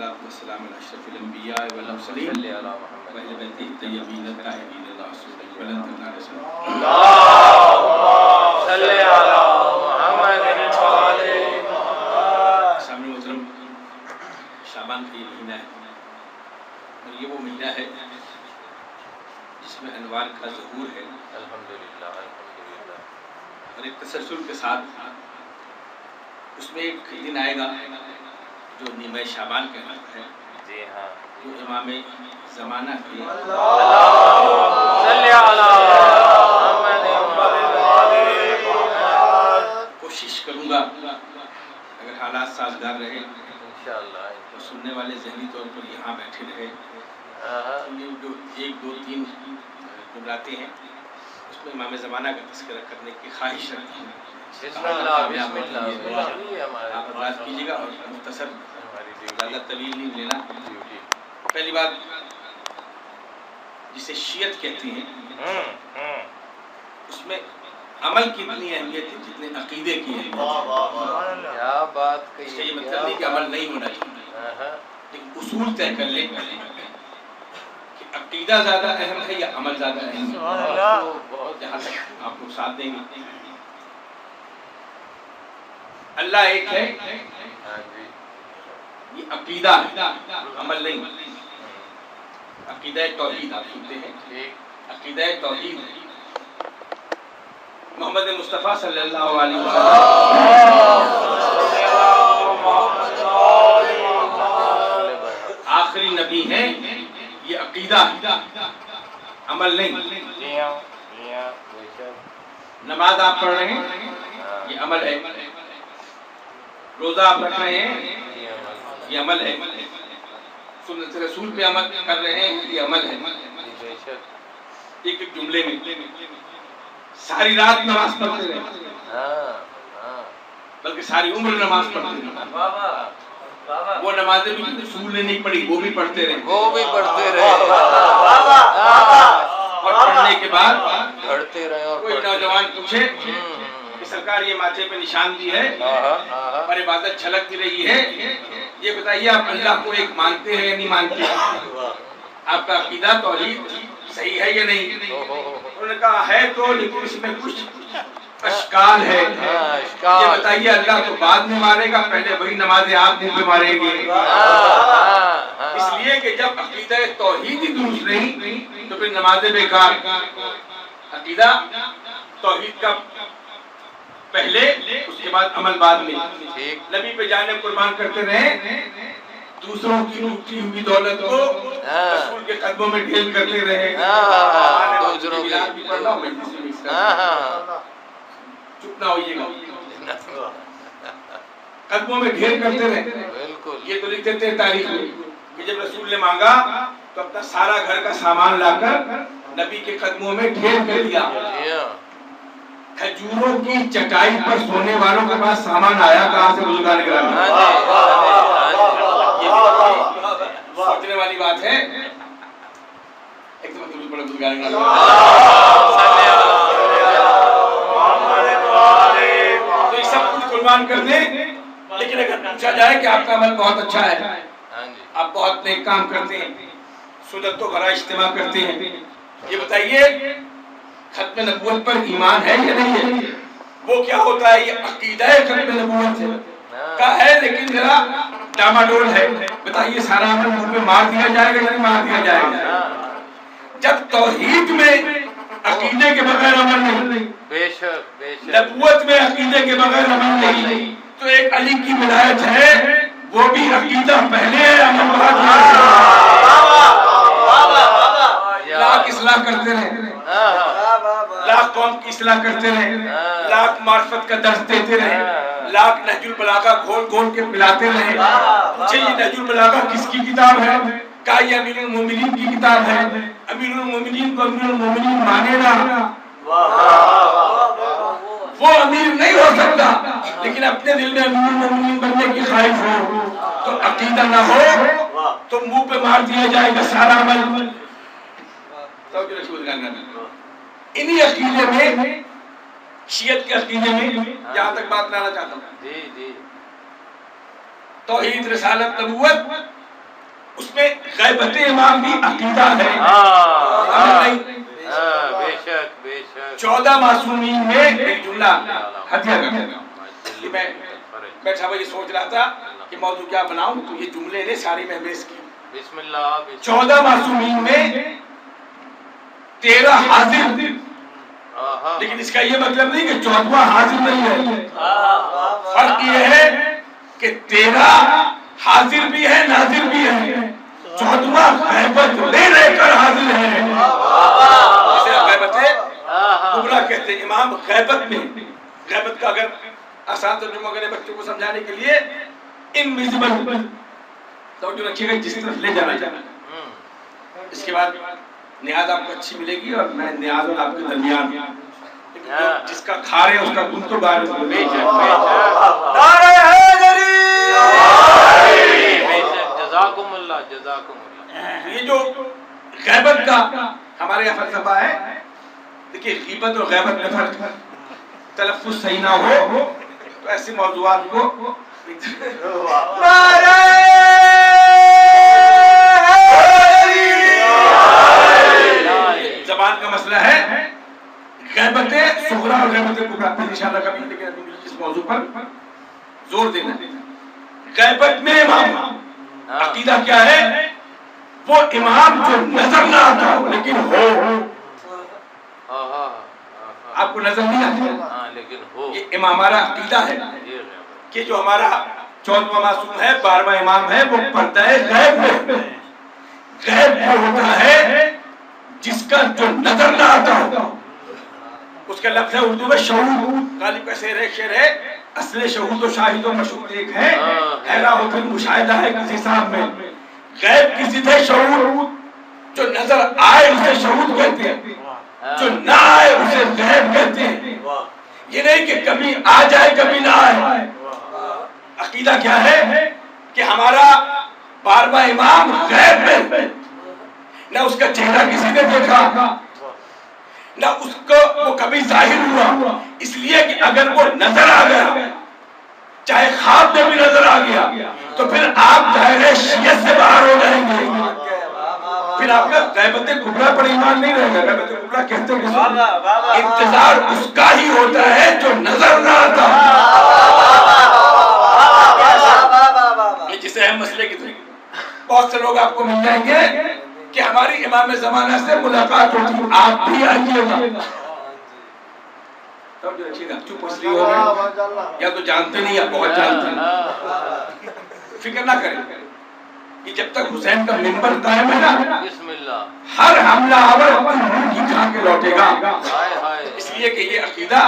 والصلاة والسلام على أشرف الأنبياء والمرسلين وأهل بيته الطيبين الطاهرين الرسول بلند اللهم صل على محمد سامنے محترم شعبان کا یہ مہینہ ہے اور یہ وہ مہینہ ہے جس میں انوار کا ظہور ہے الحمدللہ اور ایک تسلسل کے ساتھ اس میں ایک دن آئے گا جو نیمہ شعبان کا نام ہے جی ہاں جو امام زمانہ کے صلی علی محمد کوشش کروں گا اگر حالات سازگار رہے انشاءاللہ تو سننے والے ذہنی طور پر یہاں بیٹھے رہے یہ جو ایک دو تین جملاتے ہیں اس میں امام زمانہ کا تذکرہ کرنے کی خواہش رکھتا ہوں بسم اللہ بسم اللہ آپ بات کیجیے گا اور مختصر زیادہ طویل نہیں لینا پہلی بات جسے شیعت کہتے ہیں اس میں عمل کی اتنی اہمیت ہے جتنے عقیدے کی اہمیت ہے کیا بات اس کہی کا یہ مطلب نہیں کہ عمل نہیں ہونا چاہیے لیکن اصول طے کر لیں کہ عقیدہ زیادہ اہم ہے یا عمل زیادہ اہم ہے جہاں تک آپ کو ساتھ دیں گے اللہ ایک ہے یہ عقیدہ ہے عمل نہیں عقیدہ توحید آپ سنتے ہیں عقیدہ توحید محمد مصطفیٰ صلی اللہ علیہ وسلم آخری نبی ہیں یہ عقیدہ ہے عمل نہیں نماز آپ پڑھ رہے ہیں یہ عمل ہے روزہ آپ رکھ رہے ہیں یہ عمل ہے سنت رسول پہ عمل کر رہے ہیں یہ عمل ہے ایک ایک جملے میں ساری رات نماز پڑھتے رہے بلکہ ساری عمر نماز پڑھتے رہے وہ نمازیں بھی رسول نے نہیں پڑھی وہ بھی پڑھتے رہے اور پڑھنے کے بعد پڑھتے رہے اور کوئی نوجوان پوچھے کہ سرکار یہ ماتھے پہ نشان دی ہے اور عبادت چھلکتی رہی ہے یہ بتائیے آپ اللہ کو ایک مانتے ہیں یا نہیں مانتے آپ کا عقیدہ توحید صحیح ہے یا نہیں انہوں نے کہا ہے تو لیکن اس میں کچھ اشکال ہے یہ بتائیے اللہ کو بعد میں مارے گا پہلے وہی نمازیں آپ منہ پہ ماریں گے اس لیے کہ جب عقیدہ توحید ہی درست نہیں تو پھر نمازیں بیکار عقیدہ توحید کا پہلے اس کے بعد عمل بعد میں نبی پہ جانے قربان کرتے رہے دوسروں کی لوٹی ہوئی دولت کو رسول کے قدموں میں ڈھیل کرتے رہے دوسروں کی چپ نہ ہوئیے گا قدموں میں ڈھیر کرتے رہے یہ تو لکھتے تھے تاریخ میں کہ جب رسول نے مانگا تو اپنا سارا گھر کا سامان لا کر نبی کے قدموں میں ڈھیر کر دیا کھجوروں کی چٹائی پر سونے والوں کے پاس سامان آیا کہاں سے بزرگان گرامی سوچنے والی بات ہے ایک تو مطلب بڑا بزرگان گرامی تو یہ سب کچھ قربان کر دیں لیکن اگر پوچھا جائے کہ آپ کا عمل بہت اچھا ہے آپ بہت نیک کام کرتے ہیں سنتوں بھرا اجتماع کرتے ہیں یہ بتائیے ختم نبوت پر ایمان ہے یا نہیں ہے وہ کیا ہوتا ہے یہ عقیدہ ختم نبوت ہے کا ہے لیکن ذرا ڈاماڈول ہے بتائیے سارا عمل منہ پہ مار دیا جائے گا یا نہیں مار دیا جائے گا جب توحید میں عقیدے کے بغیر عمل نہیں نبوت میں عقیدے کے بغیر عمل نہیں تو ایک علی کی ولایت ہے وہ بھی عقیدہ پہلے ہے عمل بعد میں لاکھ اصلاح کرتے رہے لاکھ قوم کی اصلاح کرتے رہے لاکھ معرفت کا درس دیتے رہے لاکھ نہج البلاغہ گھول گھول کے پلاتے رہے پوچھے یہ نہج البلاغہ کس کی کتاب ہے کہا یہ امیر المومنین کی کتاب ہے امیر المومنین کو امیر المومنین مانے نا وہ امیر نہیں ہو سکتا لیکن اپنے دل میں امیر المومنین بننے کی خواہش ہو تو عقیدہ نہ ہو تو منہ پہ مار دیا جائے گا سارا عمل انہی عقیدے میں شیعت کے عقیدے میں جہاں تک بات لانا چاہتا ہوں توحید رسالت نبوت اس میں غیبت امام بھی عقیدہ ہے. بے شک بے شک. 14 معصومین میں ایک جملہ ہدیہ کرتا ہوں. میں بیٹھا ہوا یہ سوچ رہا تھا کہ موضوع کیا بناؤں تو یہ جملے نے ساری محبیس کی. بسم اللہ. 14 معصومین میں 13 حاضر، لیکن اس کا یہ مطلب نہیں کہ 14واں حاضر نہیں ہے. فرق یہ ہے کہ 13 حاضر بھی ہے ناظر بھی ہے، 14واں غیبت میں رہ کر حاضر ہے. اسے غیبت کبریٰ کہتے ہیں. امام غیبت میں، غیبت کا اگر آسان ترجمہ کرے بچوں کو سمجھانے کے لیے انویزیبل، توجہ رکھیے گا جس طرف لے جانا جانا. اس کے بعد نیاز آپ کو اچھی ملے گی اور میں نیاز اور آپ کے درمیان جس کا کھا رہے ہیں اس کا گن تو گا رہے ہیں. نعرہ حیدری. جزاکم اللہ جزاکم اللہ. یہ جو غیبت کا ہمارے یہاں فلسفہ ہے، دیکھیے غیبت اور غیبت میں فرق، تلفظ صحیح نہ ہو تو ایسے موضوعات کو زبان کا مسئلہ ہے. غیبت صغریٰ اور غیبت کبریٰ انشاءاللہ کبھی، لیکن ابھی اس موضوع پر زور دینا. غیبت میں امام عقیدہ کیا ہے؟ وہ امام جو نظر نہ آتا ہو لیکن ہو. آپ کو نظر نہیں آتا لیکن ہو. یہ امام ہمارا عقیدہ ہے کہ جو ہمارا 14واں معصوم ہے، 12واں امام ہے، وہ پردہ غیب میں. غیب وہ ہوتا ہے جس کا جو نظر نہ آتا ہو. اس کا لفظ ہے اردو میں شہود. غالب کا شعر ہے اصل شہود و شاہد و مشہود ایک ہے، حیرا ہو پھر مشاہدہ ہے کسی صاحب میں. غیب کی ضد ہے شہود. جو نظر آئے اسے شہود کہتے ہیں، جو نہ آئے اسے غیب کہتے ہیں. یہ نہیں کہ کبھی آ جائے کبھی نہ آئے. عقیدہ کیا ہے کہ ہمارا 12واں امام غیب میں، نہ اس کا چہرہ کسی نے دیکھا، نہ اس کو وہ کبھی ظاہر ہوا. اس لیے کہ اگر وہ نظر آ گیا، چاہے خواب میں بھی نظر آ گیا، تو پھر آپ دائرہ شیعت سے باہر ہو جائیں گے. پھر آپ کا غیبت کبریٰ پر ایمان نہیں رہے گا. غیبت کبریٰ کہتے ہیں انتظار اس کا ہی ہوتا ہے جو نظر نہ آتا. یہ جسے اہم مسئلے کی طرح بہت سے لوگ آپ کو مل جائیں گے کہ ہماری امام زمانہ سے ملاقات ہوتی، آپ بھی آئیے گا. چپ اس لیے ہو گئے یا تو جانتے نہیں یا بہت جانتے ہیں. فکر نہ کریں کہ جب تک حسین کا منبر قائم ہے نا، بسم اللہ، ہر حملہ آور اپنی روح کی کھا کے لوٹے گا. اس لیے کہ یہ عقیدہ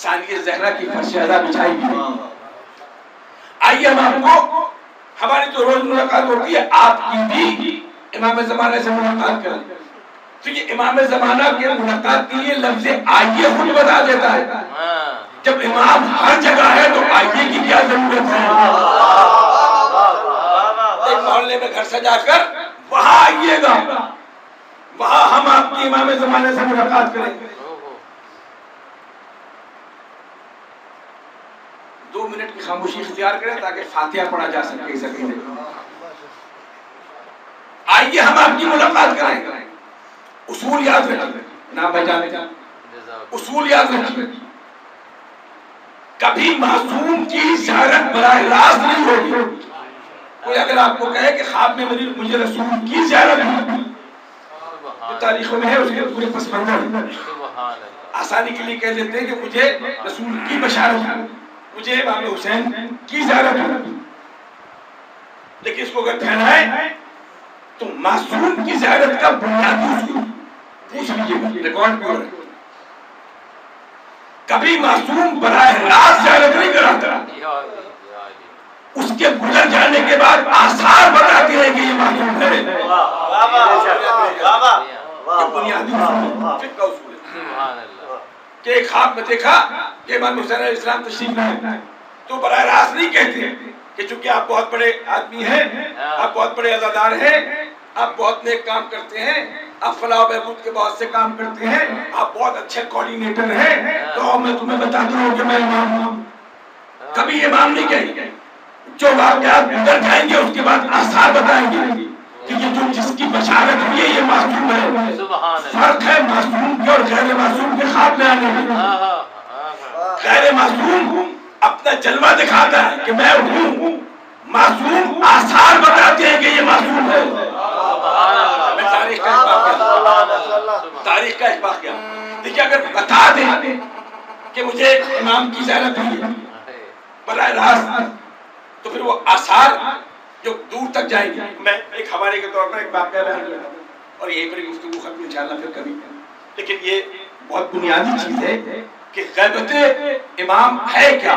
ثانیہ زہرا کی فرش اعلیٰ بچھائی گئی. آئیے ہم آپ کو، ہماری تو روز ملاقات ہوتی ہے، آپ کی بھی امام زمانہ سے ملاقات کریں. تو یہ امام زمانہ کے ملاقات کے لیے لفظ آئیے خود بتا دیتا ہے. جب امام ہر جگہ ہے تو آئیے کی کیا ضرورت ہے؟ ایک محلے میں گھر سجا کر وہاں آئیے گا، وہاں ہم آپ کی امام زمانے سے ملاقات کریں گے. 2 منٹ کی خاموشی اختیار کریں تاکہ فاتحہ پڑھا جا سکے. آئیے ہم آپ کی ملاقات کریں گے. اصول یاد رکھیے، نام پہچانے جان، اصول یاد رکھیے. کبھی معصوم کی زیارت براہ راست نہیں ہوگی. کوئی اگر آپ کو کہے کہ خواب میں مجھے رسول کی زیارت ہوئی، جو تاریخوں میں ہے اس کے پورے پس منظر آسانی کے لیے کہہ دیتے ہیں کہ مجھے رسول کی بشارت ہوئی، مجھے امام حسین کی زیارت ہوئی. لیکن اس کو اگر پھیلائے تو معصوم کی زیارت کا بنیادی اصول پوچھ لیجیے گا، ریکارڈ پہ ہو رہا ہے. کبھی معصوم براہ راست زیارت نہیں کراتا، اس کے گزر جانے کے بعد آثار بتاتے ہیں کہ یہ معصوم ہے. یہ بنیادی اصول فقہ کا اصول ہے کہ ایک خواب میں دیکھا کہ امام حسین علیہ السلام تشریف لائے، تو براہ راست نہیں کہتے کہ چونکہ آپ بہت بڑے آدمی ہیں، آپ بہت بڑے عزادار ہیں، آپ بہت نیک کام کرتے ہیں، آپ فلاح و بہبود کے بہت سے کام کرتے ہیں، آپ بہت اچھے کوارڈینیٹر ہیں، تو میں تمہیں بتاتا ہوں کہ میں امام ہوں. کبھی امام نہیں کہیں گے. جو واقعات گزر جائیں گے اس کے بعد آثار بتائیں گے. کہ یہ جو جس کی بشارت ہوئی ہے یہ معصوم ہے. سبحان اللہ. فرق ہے معصوم کے اور غیر معصوم کے خواب میں آنے میں. غیر معصوم اپنا جلوہ دکھاتا ہے کہ میں ہوں، معصوم آثار بتاتے ہیں کہ یہ معصوم ہے. میں تاریخ کا ایک واقعہ دیکھیے، اگر بتا دیں کہ مجھے امام کی زیارت ہوئی ہے براہ راست تو پھر وہ آثار جو دور تک جائیں گے. میں ایک حوالے کے طور پر ایک واقعہ بیان کرتا ہوں اور یہیں پر گفتگو ختم انشاءاللہ پھر کبھی. لیکن یہ بہت بنیادی چیز ہے کہ غیبت امام ہے کیا.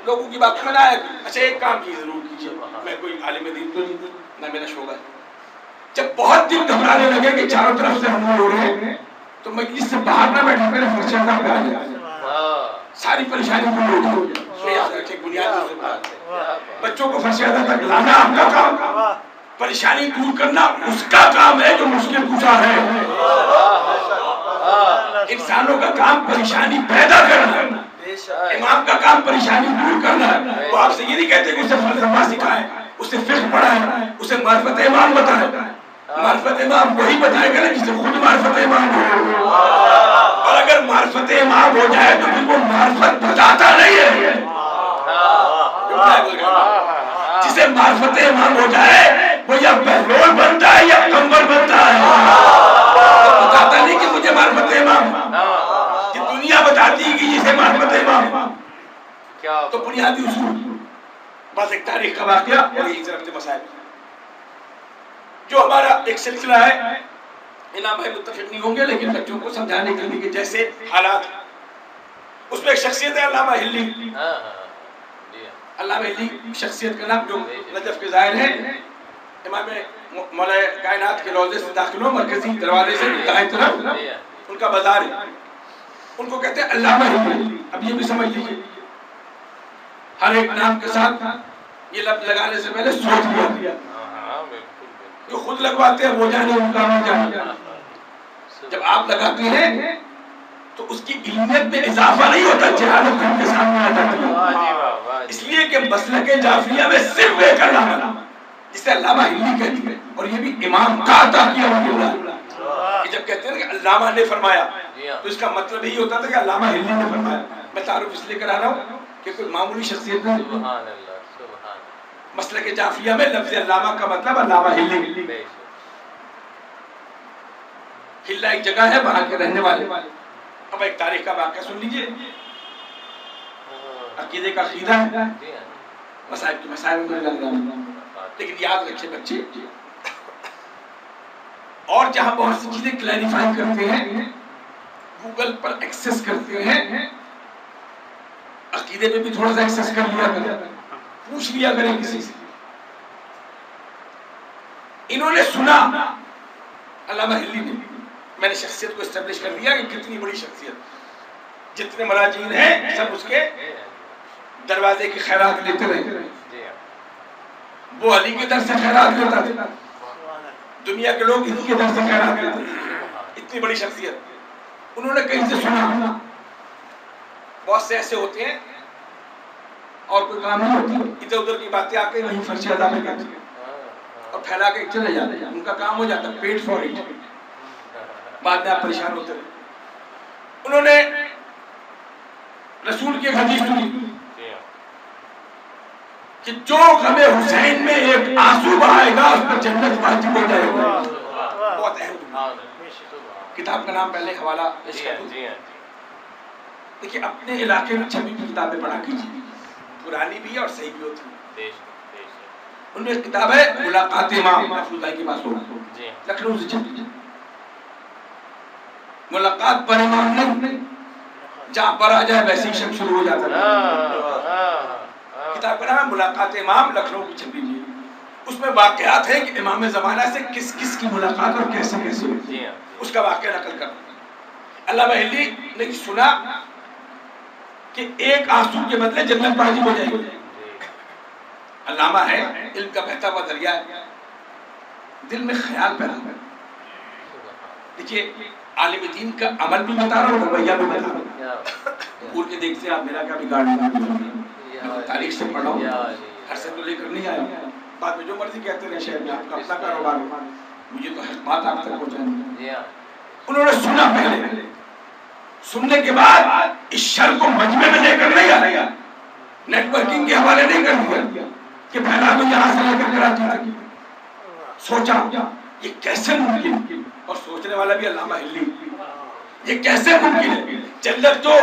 لوگوں کی بات میں نہ آئے. اچھا ایک کام کی ضرور کیجیے، میں کوئی عالم دین تو نہیں ہوں، نہ میرا شعبہ ہے. جب بہت دل گھبرانے لگے کہ چاروں طرف سے ہم ہو رہے ہیں تو مجلس سے باہر نہ بیٹھے، میرے فرشتے کا بیان ہے، ساری پریشانی دور ہو جائے. یاد رکھیں بنیادی سے بات ہے، بچوں کو فرشتے تک لانا آپ کا کام، پریشانی دور کرنا اس کا کام ہے جو مشکل کشا ہے. انسانوں کا کام پریشانی پیدا کرنا، امام کا کام پریشانی دور کرنا ہے. وہ آپ سے یہ نہیں کہتے کہ اسے فلسفہ سکھائے، اسے فقہ پڑھائے، اسے معرفت امام بتائے. معرفت امام وہی بتائے گا نا جسے خود معرفت امام ہو. اور اگر معرفت امام ہو جائے تو پھر وہ معرفت بتاتا نہیں ہے. جسے معرفت امام ہو جائے وہ یا بہلول بنتا ہے یا کمبر بنتا ہے. بتاتا نہیں کہ مجھے معرفت امام، یہ دنیا بتاتی ہے کہ جسے معرفت امام. تو بنیادی اصول بس ایک تاریخ کا واقعہ اور یہی طرف سے مسائل جو ہمارا ایک سلسلہ ہے. امام بھائی متفق نہیں ہوں گے لیکن بچوں کو سمجھانے کے لیے کہ جیسے حالات، اس میں ایک شخصیت ہے علامہ ہلی. علامہ ہلی شخصیت کا نام جو نجف کے ظاہر ہیں، امام مولا کائنات کے روضے سے داخل ہو، مرکزی دروازے سے دائیں طرف ان کا بازار ہے، ان کو کہتے ہیں علامہ ہلی. اب یہ بھی سمجھ لیجیے ہر ایک نام کے ساتھ یہ لفظ لگانے سے پہلے سوچ لیا. جو خود لگواتے ہیں وہ جانے ان کا ہو جانے. جب آپ لگاتے ہیں تو اس کی علمیت میں اضافہ نہیں ہوتا، جہالت ان کے سامنے آ جاتی ہے. اس لیے کہ مسلک جعفریہ میں صرف ایک علامہ جسے علامہ ہلی کہتی ہے، اور یہ بھی امام کا عطا کیا ہوا ہے. جب کہتے ہیں کہ علامہ نے فرمایا تو اس کا مطلب یہی ہوتا تھا کہ علامہ ہلی نے فرمایا. میں تعارف اس لیے کرا رہا ہوں کہ کوئی معمولی شخصیت نہیں. مسلک جعفریہ میں لفظ علامہ کا مطلب علامہ ہلی. ہلا ایک جگہ ہے وہاں کے رہنے والے. اب ایک تاریخ کا واقعہ سن لیجئے. عقیدے کا عقیدہ ہے، مسائل کی مسائل میں لگ رہا ہوں، لیکن یاد رکھے بچے، اور جہاں بہت سی چیزیں کلیریفائی کرتے ہیں، گوگل پر ایکسس کرتے ہیں، عقیدے پہ بھی تھوڑا سا ایکسس کر لیا کریں، پوچھ لیا کریں کسی سے. انہوں نے سنا علامہ ہلی نے، میں نے شخصیت کو اسٹیبلش کر دیا کہ کتنی بڑی شخصیت، جتنے مراجعین ہیں سب اس کے دروازے کی خیرات لیتے رہے. وہ علی کے در سے خیرات لیتا تھا، دنیا کے لوگ ان کے در سے خیرات لیتے تھے. اتنی بڑی شخصیت. انہوں نے کہیں سے سنا. بہت سے ایسے ہوتے ہیں اور کوئی کام نہیں ہوتی، ادھر ادھر کی باتیں آ کے وہیں فرش ادا کر کرتے ہیں اور پھیلا کے چلے جاتے ہیں. ان کا کام ہو جاتا ہے پیٹ فار اٹ، بعد میں آپ پریشان ہوتے رہے. انہوں نے رسول کی حدیث سنی کہ جو غم حسین میں ایک آنسو بہائے گا اس پر جنت واجب ہو جائے گا. بہت اہم کتاب کا نام پہلے حوالہ پیش کر دوں. دیکھیے اپنے علاقے میں چھپی ہوئی کتابیں پڑھا کیجیے، پرانی بھی اور صحیح بھی ہوتی ہے. ان میں ایک کتاب ہے ملاقات امام محفوظ اللہ کی معصوم، لکھنؤ سے چھپی. ملاقات پر امام نہیں، جہاں پر آ جائے ویسے ہی شک شروع ہو جاتا ہے. کتاب کا نام ہے ملاقات امام، لکھنؤ کی چھپی ہوئی. اس میں واقعات ہیں کہ امام زمانہ سے کس کس کی ملاقات اور کیسے کیسے ہوئی، اس کا واقعہ نقل کرنا. علامہ ہلی نے سنا کہ ایک آنسو کے بدلے جنت واجب ہو جائے گی. علامہ ہے، علم کا بہتا ہوا دریا ہے، دل میں خیال پیدا ہوا. دیکھیے عالم دین کا عمل بھی بتا رہا ہوں، رویہ بھی بتا رہا ہوں. پور کے دیکھتے آپ میرا کیا بگاڑ نہیں، تاریخ سے پڑھا ہوں، گھر سے تو لے کر نہیں آیا. بعد میں جو مرضی کہتے رہے شہر میں، آپ کا اپنا کاروبار ہے، مجھے تو حق بات آپ تک پہنچانی ہے۔ انہوں نے سنا پہلے، سننے کے بعد اس شر کو مجمع میں لے کر نہیں آیا، نیٹ ورکنگ کے حوالے نہیں کر دیا کہ پھیلا تو یہاں سے لے کر کراچی تک۔ سوچا یہ کیسے ممکن، اور سوچنے والا بھی علامہ ہلی، یہ کیسے ممکن ہے؟ جنت تو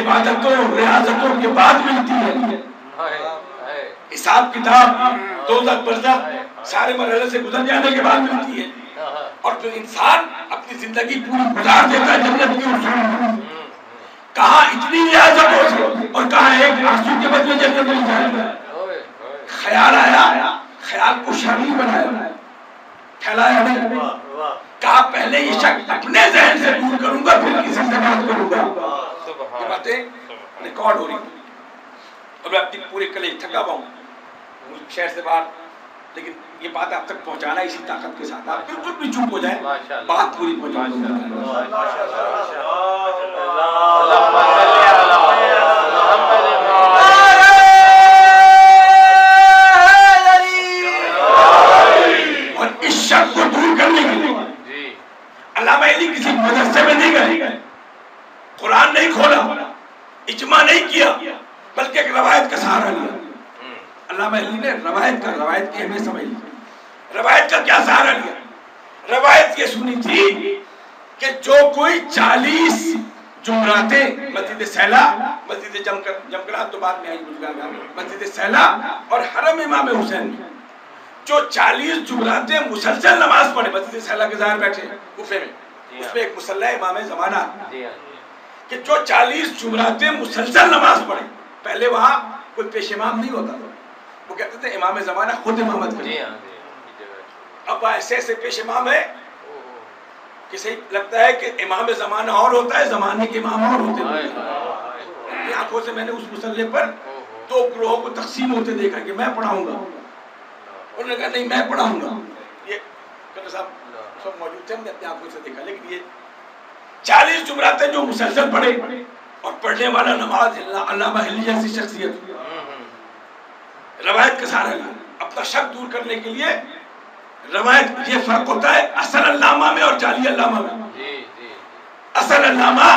عبادتوں ریاضتوں کے بعد ملتی ہے، حساب کتاب دوزخ برزخ سارے مرحلے سے گزر جانے کے بعد ملتی ہے، اور پھر انسان اپنی زندگی پوری گزار دیتا ہے جنت کی اصول میں۔ کہاں اتنی ریاضت ہو سے اور کہاں ایک آنسو کے بدلے جنت مل جائے گا۔ خیال آیا، خیال کو شر نہیں بنایا، پھیلایا نہیں، کہا پہلے یہ شک اپنے ذہن سے دور کروں گا پھر کسی سے بات کروں گا۔ یہ باتیں ریکارڈ ہو رہی ہیں اور میں اپنی پورے کلیج تھکا ہوا ہوں شہر سے باہر، لیکن یہ بات آپ تک پہنچانا اسی طاقت کے ساتھ، آپ بالکل بھی چپ ہو جائیں، بات پوری اور اس شک کو دور کرنے کے لیے علامہ علی کسی مدرسے میں نہیں گئے، قرآن نہیں کھولا، اجماع نہیں کیا، بلکہ ایک روایت کا سہارا لیا۔ علامہ علی نے روایت کی اہمیت سمجھ لی۔ روایت کا کیا سہارا لیا؟ روایت یہ سنی تھی کہ جو کوئی 40 جمعراتیں مسجد سیلا، مسجد جمکرات تو بعد میں آئی، مسجد سیلا اور حرم امام حسین میں جو 40 جمعراتیں مسلسل نماز پڑھے، مسجد سیلا کے ظاہر بیٹھے کوفے میں، اس میں ایک مصلی امام زمانہ، کہ جو 40 جمعراتیں مسلسل نماز پڑھے، پہلے وہاں کوئی پیش امام نہیں ہوتا تھا، وہ کہتے تھے امام زمانہ خود امامت کرے، اب ایسے ایسے پیش امام ہے کسی لگتا ہے کہ امام زمانہ اور ہوتا ہے، زمانے کے امام اور ہوتے ہیں۔ آنکھوں سے میں نے اس مصلی پر 2 گروہوں کو تقسیم ہوتے دیکھا کہ میں پڑھاؤں گا، انہوں نے کہا نہیں میں پڑھاؤں گا، یہ کل صاحب سب موجود تھے، ہم نے اپنی آنکھوں سے دیکھا، لیکن یہ 40 جمعراتیں جو مسلسل پڑھے اور پڑھنے والا نماز علامہ ہلی جیسی شخصیت، روایت کا سہارا لیا اپنا شک دور کرنے کے لیے۔ روایت یہ فرق ہوتا ہے اصل علامہ میں اور جعلی علامہ میں۔ اصل علامہ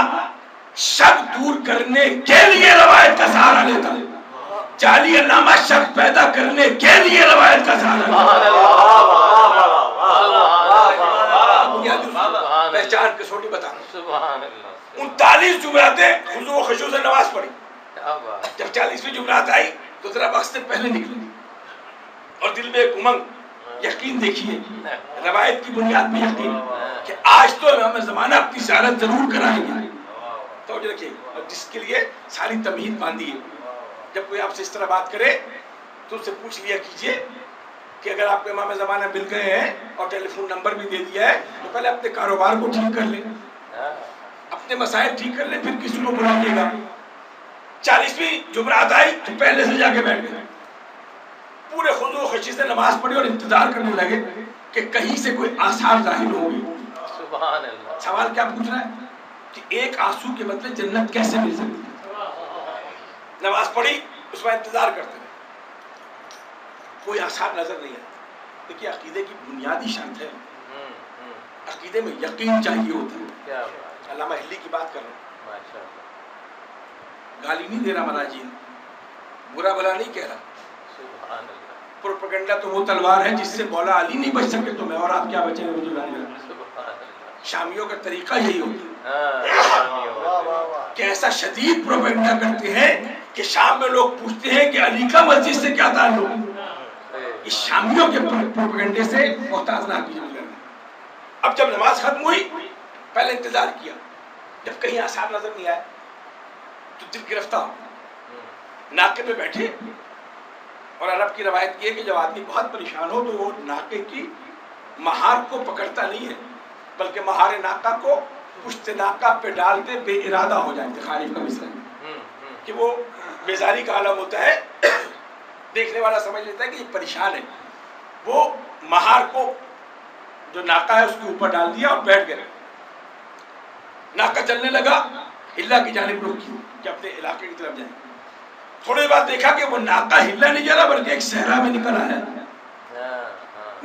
شک دور کرنے کے لیے روایت کا سہارا لیتا ہے، جعلی علامہ شک پیدا کرنے کے لیے روایت کا سہارا لیتا۔ پہچان کسوٹی بتانا، 39 جمعراتیں خضوع و خشوع سے نماز پڑھی، جب 40ویں جمعرات آئی تو ذرا وقت سے پہلے نکلی اور دل میں ایک امنگ، یقین دیکھیے روایت کی بنیاد میں یقین کہ آج تو امام زمانہ اپنی زیارت ضرور کرائیں گے، تو رکھیے جس کے لیے ساری تمہید باندھی ہے۔ جب کوئی آپ سے اس طرح بات کرے تو اس سے پوچھ لیا کیجئے کہ اگر آپ کو امام زمانہ مل گئے ہیں اور ٹیلی فون نمبر بھی دے دیا ہے تو پہلے اپنے کاروبار کو ٹھیک کر لیں، اپنے مسائل ٹھیک کر لیں، پھر کسی کو بلائیے گا۔ 40ویں جمعرات آئی تو پہلے سے جا کے بیٹھ گئے، پورے خضوع و خشوع سے نماز پڑھی اور انتظار کرنے لگے کہ کہیں سے کوئی آثار ظاہر ہوں گے۔ سبحان اللہ۔ سوال کیا پوچھ رہا ہے کہ ایک آنسو کے بدلے جنت کیسے مل سکتی ہے؟ نماز پڑھی، اس میں انتظار کرتے رہے، کوئی آثار نظر نہیں آیا۔ دیکھیے عقیدے کی بنیادی شرط ہے، عقیدے میں یقین چاہیے ہوتا ہے۔ علامہ ہلی کی بات کر رہا ہوں، گالی نہیں دے رہا مراجعین، برا بلا نہیں کہہ رہا۔ پروپیگنڈا تو وہ تلوار ہے جس سے مولا علی نہیں بچ سکے تو میں اور آپ کیا بچیں گے؟ شامیوں کا طریقہ یہی ہوتا ہے کہ ایسا شدید پروپیگنڈا کرتے ہیں کہ شام میں لوگ پوچھتے ہیں کہ علی کا مسجد سے کیا تعلق ہے۔ اس شامیوں کے پروپیگنڈے سے محتاط نہ کیجیے۔ اب جب نماز ختم ہوئی پہلے انتظار کیا، جب کہیں آثار نظر نہیں آئے تو دل گرفتہ ناکے پہ بیٹھے، اور عرب کی روایت یہ ہے کہ جب آدمی بہت پریشان ہو تو وہ ناکے کی مہار کو پکڑتا نہیں ہے بلکہ مہار ناکہ کو پشت ناکہ پہ ڈالتے بے ارادہ ہو جائے، خالف کا مثال کہ وہ بیزاری کا عالم ہوتا ہے، دیکھنے والا سمجھ لیتا ہے کہ یہ پریشان ہے، وہ مہار کو جو ناکہ ہے اس کے اوپر ڈال دیا اور بیٹھ گئے۔ ناکہ چلنے لگا، ہلا کی جانب رخ کی کہ اپنے علاقے کی طرف جائیں۔ تھوڑی بعد دیکھا کہ وہ ناکہ ہلا نہیں جا رہا بلکہ ایک صحرا میں نکل آیا،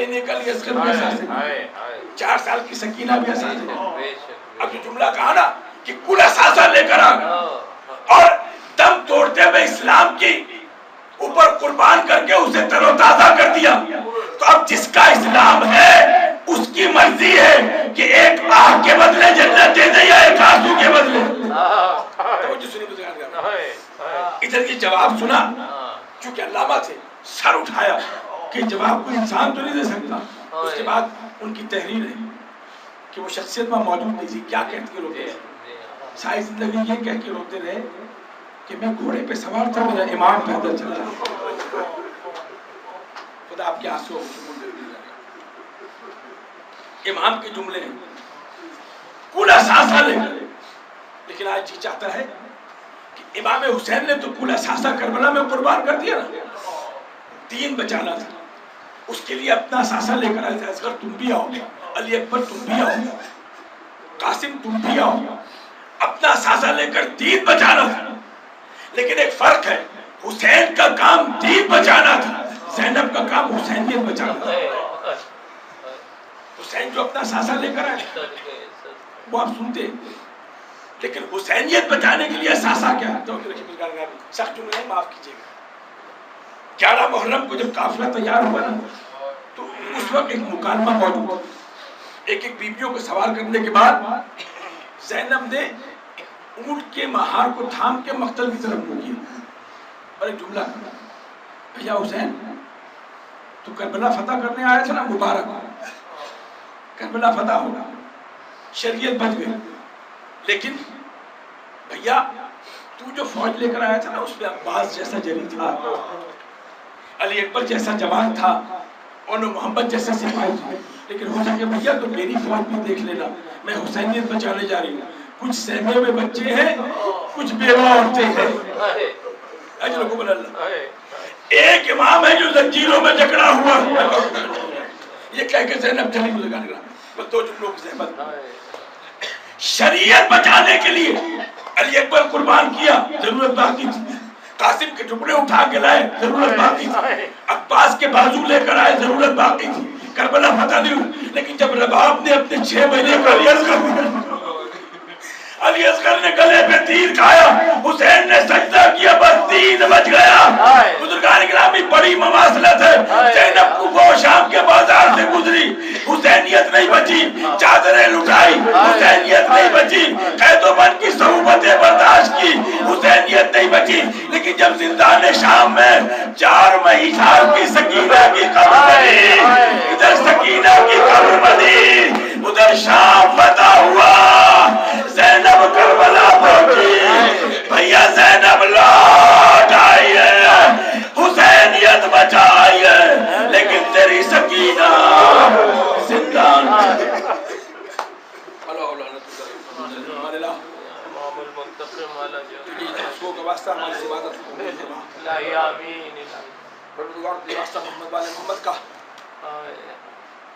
مہینے کا علی اصغر بھی اساس ہے، 4 سال کی سکینہ بھی اساس ہے۔ اب جو جملہ کہا نا کہ کل اثاثہ لے کر آ گئے اور دم توڑتے ہوئے اسلام کی اوپر قربان کر کے اسے تر و تازہ کر دیا، تو اب جس کا اسلام ہے اس کی مرضی ہے کہ ایک آہ کے بدلے جنت دے دے یا ایک آنسو کے بدلے۔ ادھر یہ جواب سنا، چونکہ علامہ تھے، سر اٹھایا کہ جواب کوئی انسان تو نہیں دے سکتا۔ اس کے بعد ان کی تحریر ہے کہ وہ شخصیت میں موجود نہیں تھی، کیا کہتے کے روتے رہے، ساری زندگی یہ کہہ کے روتے رہے کہ میں گھوڑے پہ سوار تھا، میرا امام پیدل چل رہا۔ خدا آپ کے آنسو امام کے جملے ہیں کل اثاثہ لے کر، لیکن آج جی چاہتا ہے کہ امام حسین نے تو کل اثاثہ کربلا میں قربان کر دیا نا، دین بچانا تھا، اس کے لیے اپنا اثاثہ لے کر آئے تھے، اصغر تم بھی آؤ، علی اکبر تم بھی آؤ، قاسم تم بھی آؤ، اپنا اثاثہ لے کر دین بچانا تھا۔ لیکن ایک فرق ہے، حسین کا کام دین بچانا تھا، زینب کا کام حسینیت بچانا تھا۔ حسین جو اپنا اثاثہ لے کر آئے وہ آپ سنتے، لیکن حسینیت بچانے کے لیے اثاثہ کیا ہے؟ سخت جملے ہیں، معاف کیجیے گا۔ 11 محرم کو جب قافلہ تیار ہوا نا تو اس وقت ایک مکالمہ موجود تھا، ایک بیویوں کو سوار کرنے کے بعد زینب نے اونٹ کے مہار کو تھام کے مقتل کی طرف منہ کیا اور ایک جملہ کہا، بھیا حسین تو کربلا فتح کرنے آیا تھا نا، مبارک کربلا فتح ہوگا، شریعت بچ گئی، لیکن بھیا تو جو فوج لے کر آیا تھا نا اس میں عباس جیسا جری تھا، علی اکبر جیسا جوان تھا، اور محمد جیسا سپاہی تھا، لیکن ہو سکے بھیا تو میری فوج بھی دیکھ لینا، میں حسینیت بچانے جا رہی ہوں، کچھ سہمے میں بچے ہیں، کچھ بیوہ عورتیں ہیں، اجر کو بل اللہ، ایک امام ہے جو زنجیروں میں جکڑا ہوا، یہ کہہ کے زینب چلی کو لگانے لگا، بس 2 جملوں کی زحمت، شریعت بچانے کے لیے علی اکبر قربان کیا، ضرورت باقی تھی، قاسم کے ٹکڑے اٹھا کے لائے، ضرورت باقی تھی، عباس کے بازو لے کر آئے، ضرورت باقی تھی، کربلا فتح نہیں ہوئی، لیکن جب رباب نے اپنے 6 مہینے کا علی اصغر نے گلے پہ تیر کھایا، حسین نے سجدہ کیا، بس دین بچ گیا۔ بزرگان گرامی بڑی مواصلت ہے، زینب کوفہ و شام کے بازار سے گزری، حسینیت نہیں بچی، چادریں لٹائی، حسینیت نہیں بچی، قید و بند کی صعوبتیں برداشت کی، حسینیت نہیں بچی، لیکن جب زندان شام میں 4 مہینے کی سکینہ کی قبر بنی، ادھر سکینہ کی قبر بنی، ادھر شام فتح ہوا، زینب کربلا پہنچی، بھیا زینب لوٹ آئی ہے، حسینیت بچائی ہے، لیکن تیری سکینہ زندان امام المنتقم والا جو کا واسطہ ہماری عبادت کو الہی آمین، پروردگار کے واسطہ محمد والے محمد کا،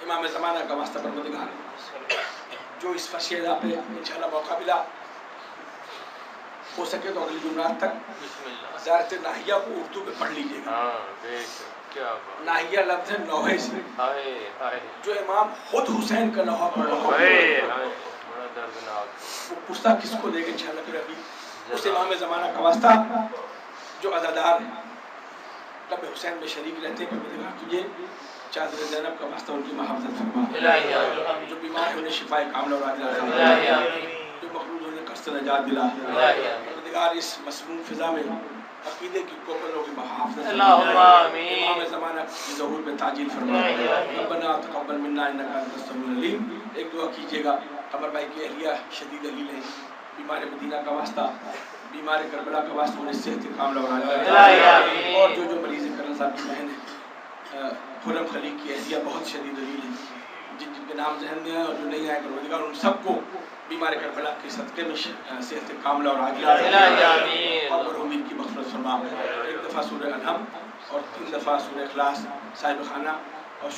امام زمانہ کا واسطہ پروردگار، جو اس فشیدہ پہ انشاءاللہ موقع ملا ہو سکے تو اگلی جمعرات تک زیارت ناہیہ کو اردو میں پڑھ لیجئے گا۔ ناہیہ لفظ ہے نوحے سے، جو امام خود حسین کا نوحہ پڑھ رہا ہے، وہ پوچھتا کس کو دے گا انشاءاللہ پھر ابھی اس امام زمانہ کا واسطہ جو عزادار ہے، لب حسین میں شریک رہتے ہیں، پروردگار تجھے چادر زینب کا واسطہ ان کی محافظت فرما، جو بیمار ہے انہیں شفاء کاملہ اور عاجلہ فرما، جو مقروض انہیں قصد نجات دلا، پروردگار اس مسموم فضا میں عقیدے کی کوپلوں کی محافظت فرما، امام زمانہ کی ظہور میں تعجیل فرما، ربنا تقبل منا انکا انت السمیع العلیم۔ ایک دعا کیجئے گا، قمر بھائی کی اہلیہ شدید علیل ہیں، بیمار مدینہ کا واسطہ، بیمار کربلا کا واسطہ انہیں صحت کاملہ اور عاجلہ، اور جو مریض کرن صاحب کی بہن ہے خرم خلیق کی اہلیہ بہت شدید علیل ہیں، جن کے نام ذہن میں ہیں اور جو نہیں آئے، پروردگار ان سب کو بیمار کربلا کے صدقے میں صحت کاملہ اور عاجلہ اور مرحومین کی مغفرت فرما۔ ایک دفعہ سورہ انعام اور 3 دفعہ سورہ اخلاص صاحب خانہ اور